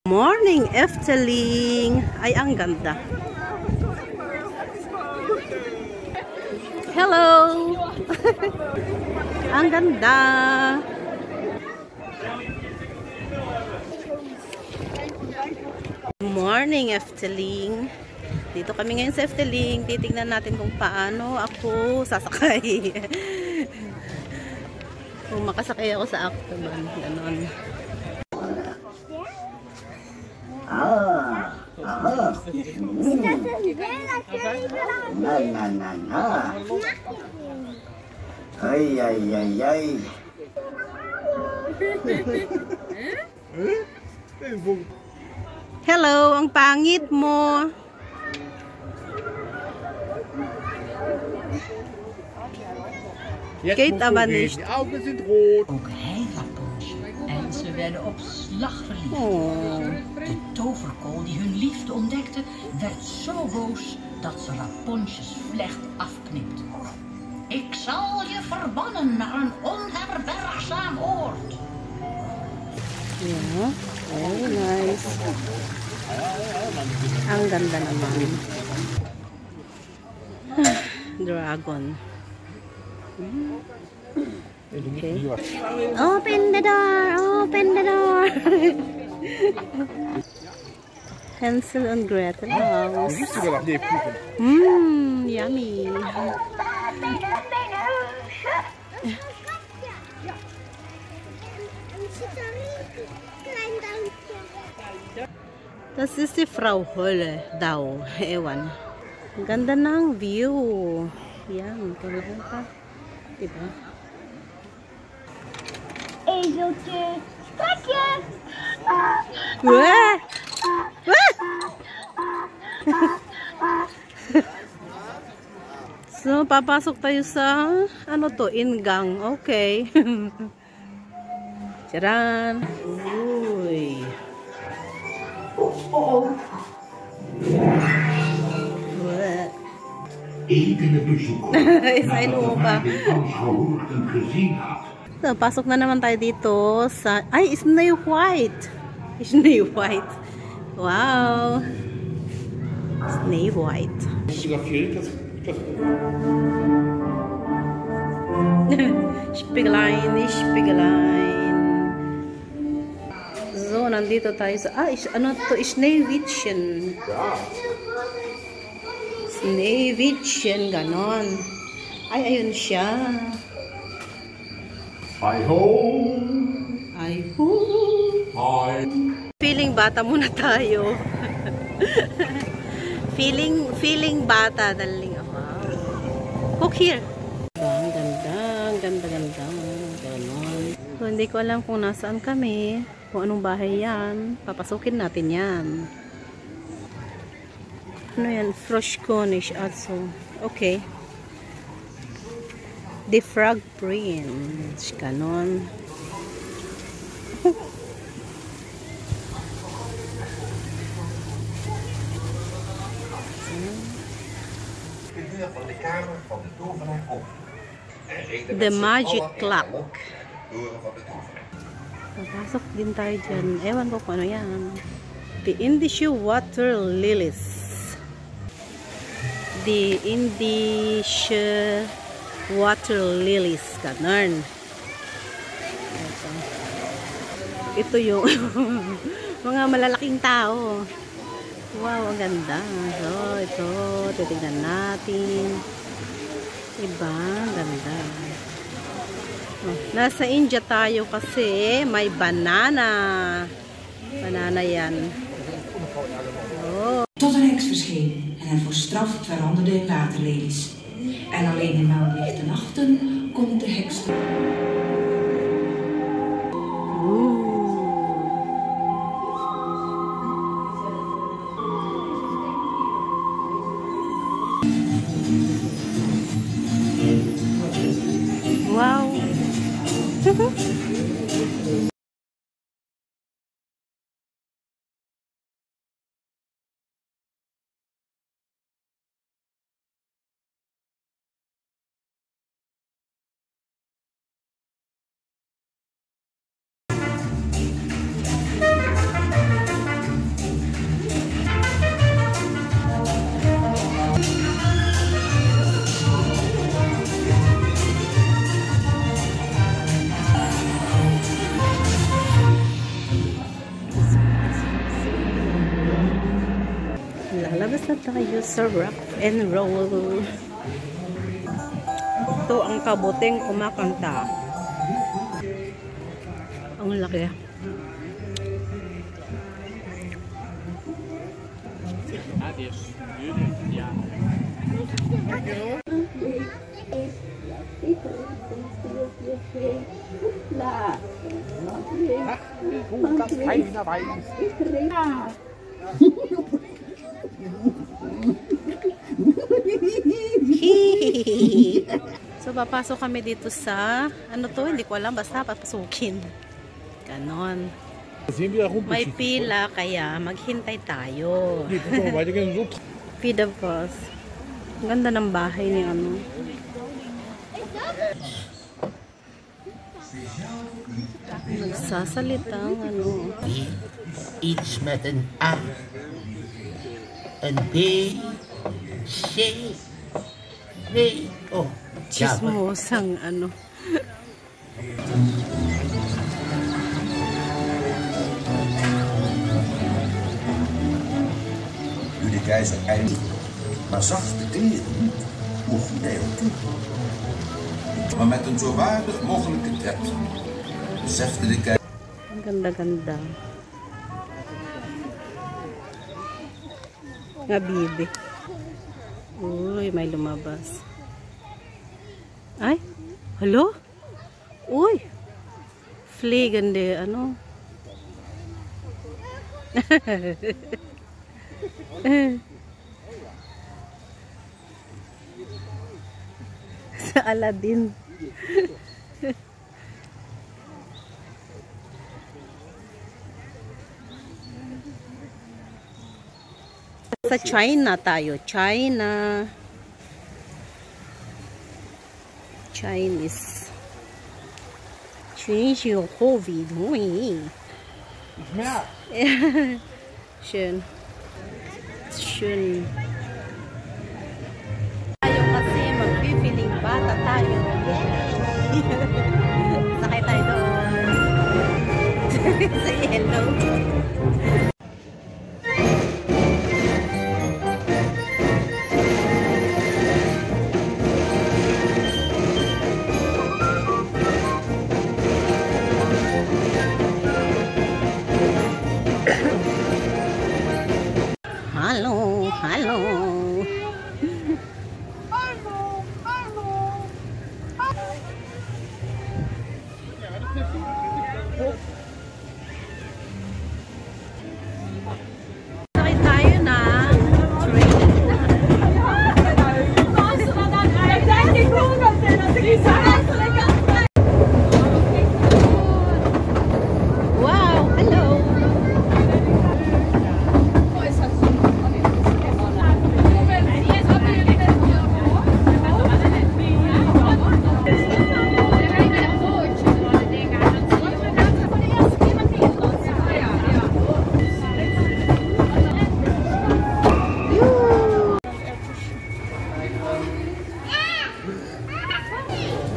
Morning, Efteling! Ay, ang ganda. Hello! Ang ganda! Morning, Efteling! Dito kami ngayon sa Efteling. Titingnan natin kung paano ako sasakay. Kung makasakay ako sa Octoban. Ganon. Ay, ay, ay, ay. Hello, ang pangit mo. Kate Abanish. Die Augen sind rot. Ook hij gaat boos en ze werden op slag verliefd. Oh. De toverkool die hun liefde ontdekte, werd zo boos dat ze Rapunzel's vlecht afknipt. Ik zal je verbannen naar een onherbergzaam oord. Yeah, very nice. Ang ganda naman. Dragon. Okay. Open the door! Open the door! Hansel and Gretel house. Yummy. Das ist die Frau Holle daw. Ewan. Ang ganda ng view. Yan. Kailangan ka. Diba? Ezeltje, strakje. Wah! Wah! So, papasok tayo sa ano to? Ingang. Okay. Charan! Uy! What? Edele bezoeker Is ein Opa. den Ausgehoorten gezien had. So, pasok na naman tayo dito sa... Ay, Snow White! Snow White. Wow! Snow White. Spiegelein, Spiegelein. So, nandito tayo sa... Ah, ano to? Schneewittchen. Schneewittchen, ganon. Ay, ayun siya. Hi ho! Ay, hu. Hi! Feeling bata muna tayo. feeling bata, darling. Wow. Cook here. Ang ganda, ang ganda. Ganon. So, hindi ko alam kung nasaan kami. Kung anong bahay yan. Papasukin natin yan. Ano yan? Froschkonisch also. Okay. The Frog Prince. Ganon. Van de kamer van de tovenaar op. The Magic Clock. Deuren van de tovenaar. Papasok din tayo dyan. Ewan ko kung ano yan. The Indische Water Lilies. The Indische Water Lilies. Ganon. Ito yung mga malalaking tao. Wow, ang ganda. So, ito. Titignan natin. Iba, ang ganda. Oh, nasa India tayo kasi may banana. Banana yan. Oh. Tot een heks verscheen en hen voor straf veranderde in waterlelies. En alleen in maanlichte nachten kon de heks... Wow. Labas na tayo sa rock and roll. Ito ang kabuteng kumakanta. Ang laki. So, papasok kami dito sa, ano to, hindi ko alam, basta papasukin. Ganon. May pila, kaya maghintay tayo. Feed of us. Ang ganda ng bahay ni ano. Nagsasalitang ano. Iets met een A, een B, C, D, oh. Chismosang ano. Jullie keizer eindelijk. Maar zachte kleren, hoe goed hij ook doet. Maar met een zo waardig mogelijke tred. Besefte de keizer. Ang ganda-ganda. Nga bibi. Uy, may lumabas. Ay, hello? Uy, fligende, ano? Sa Aladdin. Sa China tayo. China. Chinese. Chinese COVID. Schön. Schön. Tayo kasi mag-feeling bata tayo. Sakay tayo doon. Say hello. Halo, halo. Sakay tayo na train. Wow, hello.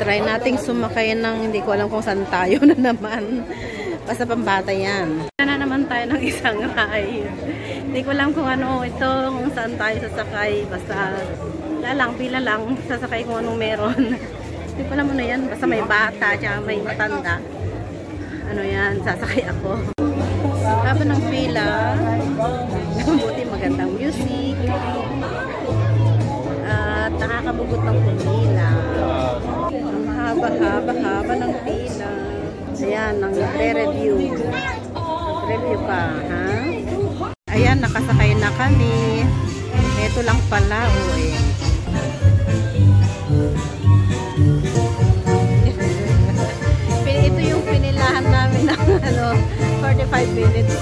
Try nating sumakay ng hindi ko alam kung saan tayo na naman. Basta pambata yan. Na naman tayo ng isang ride. Hindi ko alam kung ano ito, kung saan tayo sasakay. Basta pila lang, sasakay kung anong meron. Hindi ko alam ano yan. Basta may bata, tsaka may matanda. Ano yan, sasakay ako. Haba ng pila. Buti magandang music. At nakakabugot ng pumila. Ang haba ng pila. Ayan, ang re-review. Review pa, ha? Ayan, nakasakay na kami. Ito lang pala, eh. Ito yung pinilahan namin ng 45 minutes.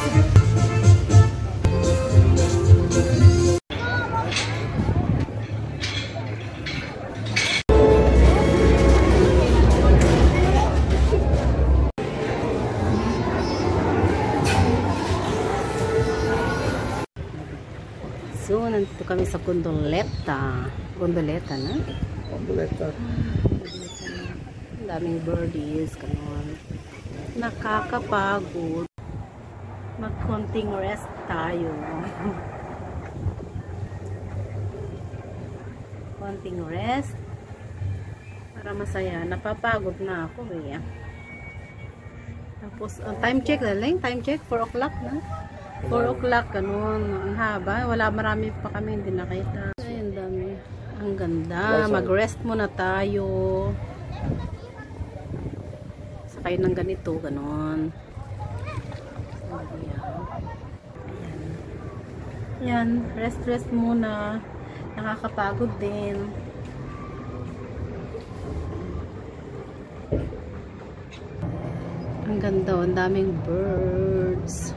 So, nandito kami sa Gondoleta. Gondoleta na? Gondoleta. Ang daming birdies. Ganun. Nakakapagod. Mag-konting rest tayo. konting rest para masaya. Napapagod na ako eh. Tapos time check darling, time check 4 o'clock na. 4 o'clock ganun. Ang haba, marami pa kami hindi nakita. Ay, ang dami. Ang ganda. Mag-rest muna tayo. Sakay ng ganito, ganun. Yan, rest muna. Nakakapagod din. Ang ganda, ang daming birds.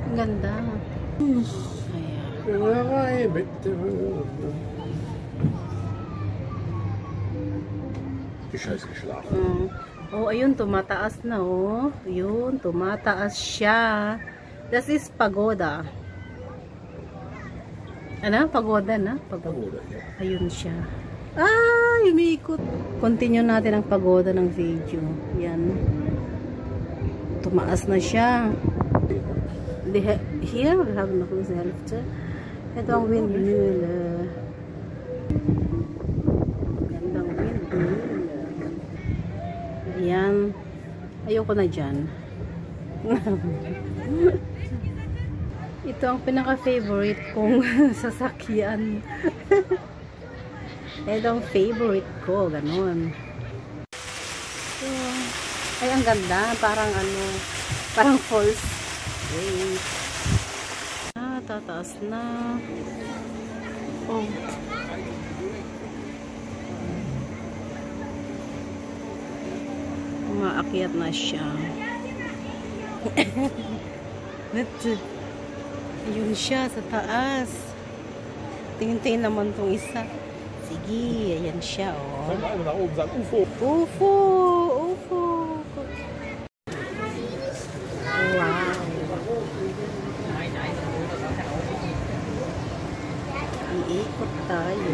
Ang ganda. Ayan. Oh, ayun, tumataas na, oh. Ayun, tumataas siya. This is pagoda. Ano? Pagoda na? Pagoda. Ayun siya. Ay, umiikot. Continue natin ang pagoda ng video. Yan. Tumaas na siya. Here, we have no help. Ito ang windmill. Gandang windmill. Ayan. Ayoko na dyan. Ito ang pinaka-favorite kong sasakyan. Ito ang favorite ko. Ganon. So, ay, ang ganda. Parang ano, parang falls. Wait. Ah, tataas na. Oh. Umaakyat na siya. Ayun siya sa taas. Tingin-tingin naman tong isa. Sige, ayan siya, oh. UFO! UFO! Wow! Iikot tayo.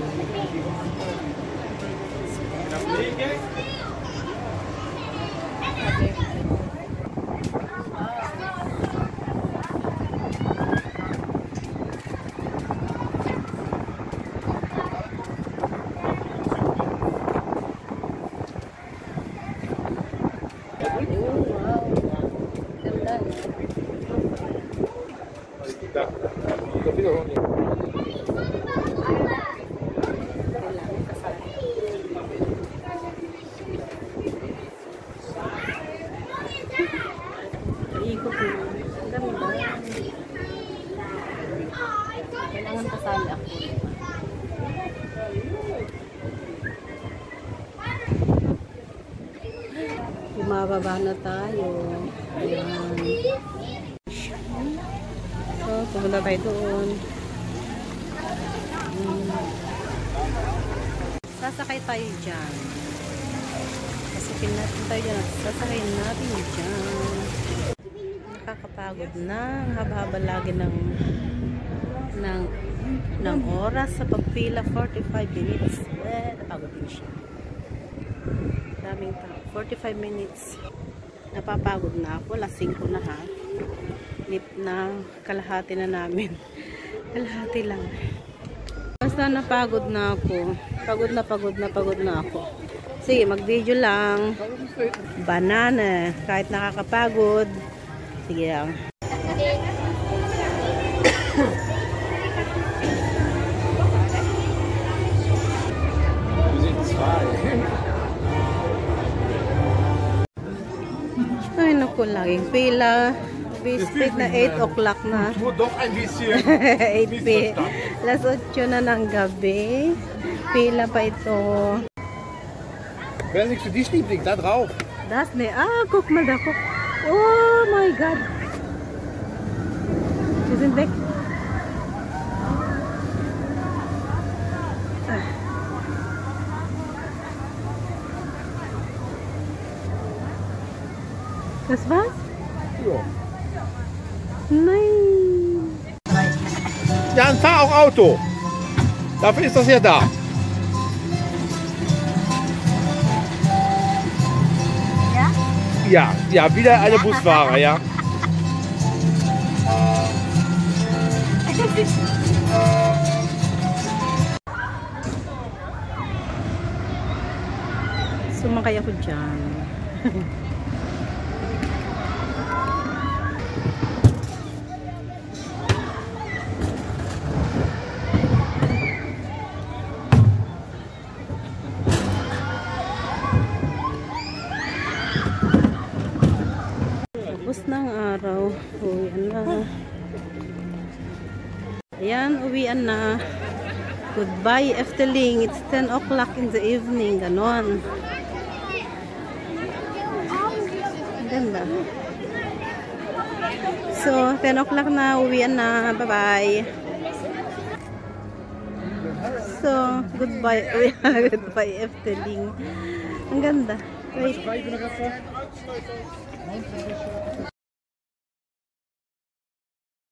Ikot mo. Ang ganda. Kailangan kasali ako. Bumababa na tayo. Ayan. So, pumunta tayo doon. Sasakay tayo dyan. Sasakay natin tayo dyan. Sasakay natin dyan. Nakakapagod na. Ang haba-haba lagi ng oras sa pagpila. 45 minutes. Napagod din siya. Daming tao. 45 minutes. Napapagod na ako. Alas 5 na ha. Lip na. Kalahati na namin. Kalahati lang. Basta napagod na ako. Pagod na ako. Sige, mag-video lang. Banana. Kahit nakakapagod. Sige lang. Ay, naku, laging pila. Visit na 8 o'clock na. 8 p. Alas 8 na ng gabi. Pila pa ito. Wer nichts für dich, Liebling, da drauf. Das ne. Ah, guck mal da. Guck. Oh my God. Sie sind weg. Das war's? Ja. Nein. Ja, dann fahr auch Auto. Dafür ist das ja da. Ja? Ja, ja, wieder eine Busfahrer, ja. Sumakay ako dyan. Tapos ng araw. Uwian na. Ayan, uwian na. Goodbye, Efteling. It's 10 o'clock in the evening. Ganon. Ganda. So, 10 o'clock na. Uwian na. Bye-bye. So, goodbye. Goodbye, Efteling. Ang ganda. Wait.